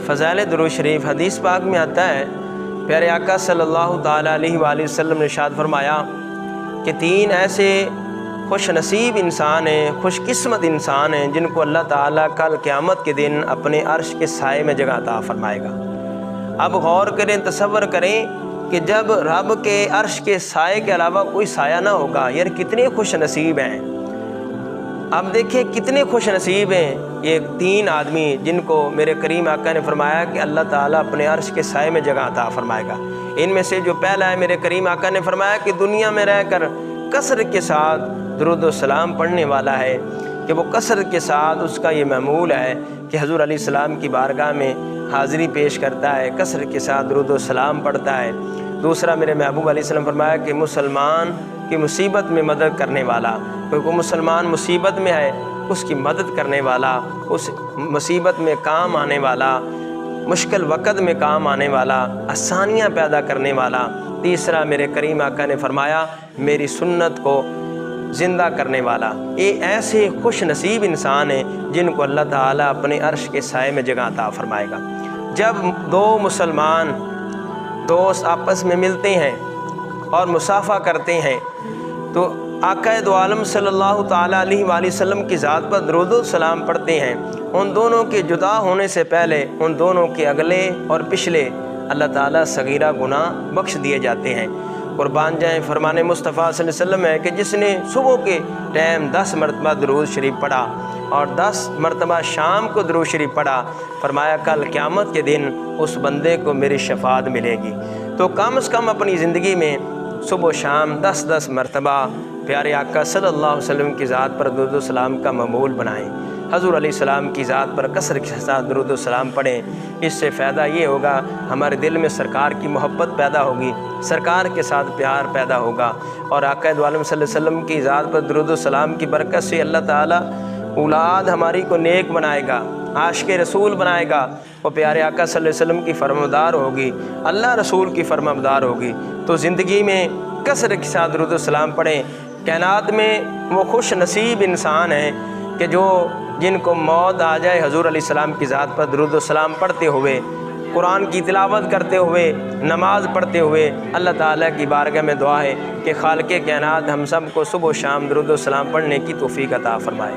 فضائل درود شریف حدیث پاک میں آتا ہے، پیارے آقا صلی اللہ تعالیٰ علیہ وآلہ وسلم نے ارشاد فرمایا کہ 3 ایسے خوش نصیب انسان ہیں، خوش قسمت انسان ہیں جن کو اللہ تعالیٰ کل قیامت کے دن اپنے عرش کے سائے میں جگہ عطا فرمائے گا۔ اب غور کریں، تصور کریں کہ جب رب کے عرش کے سائے کے علاوہ کوئی سایہ نہ ہوگا، یار کتنے خوش نصیب ہیں۔ اب دیکھیں کتنے خوش نصیب ہیں یہ 3 آدمی جن کو میرے کریم آقا نے فرمایا کہ اللہ تعالیٰ اپنے عرش کے سائے میں جگہ عطا فرمائے گا۔ ان میں سے جو پہلا ہے، میرے کریم آقا نے فرمایا کہ دنیا میں رہ کر کثرت کے ساتھ درود و سلام پڑھنے والا ہے، کہ وہ کثرت کے ساتھ اس کا یہ معمول ہے کہ حضور علیہ السلام کی بارگاہ میں حاضری پیش کرتا ہے، کثرت کے ساتھ درود و سلام پڑھتا ہے۔ دوسرا میرے محبوب علیہ السلام فرمایا کہ مسلمان کی مصیبت میں مدد کرنے والا، کوئی مسلمان مصیبت میں ہے اس کی مدد کرنے والا، اس مصیبت میں کام آنے والا، مشکل وقت میں کام آنے والا، آسانیاں پیدا کرنے والا۔ تیسرا میرے کریم آقا نے فرمایا میری سنت کو زندہ کرنے والا۔ یہ ایسے خوش نصیب انسان ہیں جن کو اللہ تعالیٰ اپنے عرش کے سائے میں جگہ عطا فرمائے گا۔ جب 2 مسلمان دوست آپس میں ملتے ہیں اور مصافحہ کرتے ہیں تو آقا دو عالم صلی اللہ تعالیٰ علیہ وآلہ وسلم کی ذات پر درود و سلام پڑھتے ہیں۔ ان دونوں کے جدا ہونے سے پہلے ان دونوں کے اگلے اور پچھلے اللہ تعالیٰ صغیرہ گناہ بخش دیے جاتے ہیں۔ قربان جائیں، فرمان مصطفیٰ صلی اللہ علیہ وسلم ہے کہ جس نے صبح کے ٹائم 10 مرتبہ درود شریف پڑھا اور 10 مرتبہ شام کو درود شریف پڑھا، فرمایا کل قیامت کے دن اس بندے کو میری شفاعت ملے گی۔ تو کم از کم اپنی زندگی میں صبح و شام 10 مرتبہ پیارے آقا صلی اللہ علیہ وسلم کی ذات پر درود و سلام کا معمول بنائیں، حضور علیہ السلام کی ذات پر کثرت کے ساتھ درود و سلام پڑھیں۔ اس سے فائدہ یہ ہوگا ہمارے دل میں سرکار کی محبت پیدا ہوگی، سرکار کے ساتھ پیار پیدا ہوگا، اور آقا دو عالم صلی اللہ علیہ وسلم کی ذات پر درود و سلام کی برکت سے اللہ تعالیٰ اولاد ہماری کو نیک بنائے گا، عاشق رسول بنائے گا، وہ پیارے آقا صلی اللہ علیہ وسلم کی فرمانبردار ہوگی، اللہ رسول کی فرمانبردار ہوگی۔ تو زندگی میں کثرت کے ساتھ درود و سلام پڑھیں۔ کائنات میں وہ خوش نصیب انسان ہیں کہ جن کو موت آ جائے حضور علیہ السلام کی ذات پر درود و سلام پڑھتے ہوئے، قرآن کی تلاوت کرتے ہوئے، نماز پڑھتے ہوئے۔ اللہ تعالیٰ کی بارگاہ میں دعا ہے کہ خالق کائنات ہم سب کو صبح و شام درود و سلام پڑھنے کی توفیق عطا فرمائے۔